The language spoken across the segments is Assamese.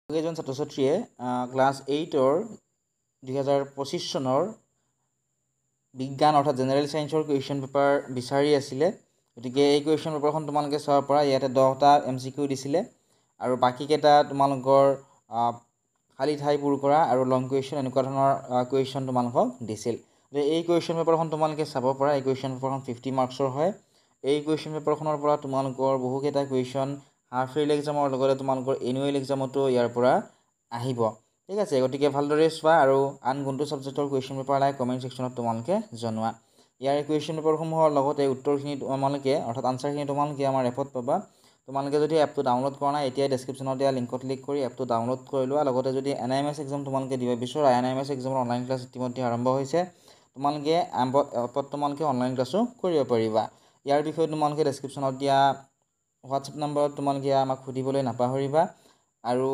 এজন ছাত্ৰ ছাত্ৰীয়ে ক্লাছ 8-ৰ 2025 চনৰ বিজ্ঞান অৰ্থাৎ জেনেৰেল সায়েন্সৰ কুৱেশ্যন পেপাৰ বিচাৰি আছিলে গতিকে এই কুৱেশ্যন পেপাৰখন তোমালোকে চাব পাৰা ইয়াতে 10টা MCQ দিছিলে আৰু বাকিকেইটা তোমালোকৰ খালি ঠাই পূৰ কৰা আৰু লং কুৱেশ্যন এনেকুৱা ধৰণৰ কুৱেশ্যন তোমালোকক দিছিল এই কুৱেশ্যন পেপাৰখন তোমালোকে চাব পাৰা এই কুৱেশ্যন পেপাৰখন 50 মাৰ্কছৰ হয় এই কুৱেশ্যন পেপাৰখনৰ পৰা তোমালোকৰ বহুকেইটা কুৱেশ্যন হাফ ইয়াৰলি এক্সামৰ লগতে তোমালোকৰ এনুৱেল এক্সামতো ইয়াৰ পৰা আহিব ঠিক আছে গতিকে ভালদৰে চোৱা আৰু আন কোনটো সাবজেক্টৰ কুৱেশ্যন পেপাৰ লাগে কমেন্ট সেকশনত তোমালোকে জনোৱা ইয়াৰ কুৱেশ্যন পেপাৰসমূহৰ লগতে উত্তৰখিনি তোমালোকে অৰ্থাৎ আনসাৰখিনি তোমালোকে আমাৰ এপত পাবা তোমালোকে যদি এপটো ডাউনলোড কৰা নাই এতিয়া ডেসক্ৰিপচনত দিয়া লিংকত ক্লিক কৰি এপটো ডাউনলোড কৰি লোৱা লগতে যদি NIMS এক্সাম তোমালোকে দিব বিচৰা NIMS এক্সামৰ অনলাইন ক্লাছ ইতিমধ্যে আৰম্ভ হৈছে তোমালোকে এপত তোমালোকে অনলাইন ক্লাছো কৰিব পাৰিবা ইয়াৰ বিষয়ে তোমালোকে ডেসক্ৰিপচনত দিয়া হোৱাটসএপ নম্বৰত তোমালোকে আমাক সুধিবলৈ নাপাহৰিবা আৰু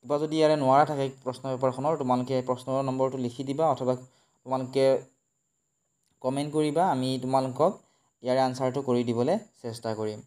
কিবা যদি ইয়াৰে নোৱাৰা থাকে প্ৰশ্ন পেপাৰখনৰ তোমালোকে প্ৰশ্নৰ নম্বৰটো লিখি দিবা অথবা তোমালোকে কমেন্ট কৰিবা আমি তোমালোকক ইয়াৰে আনসাৰটো কৰি দিবলৈ চেষ্টা কৰিম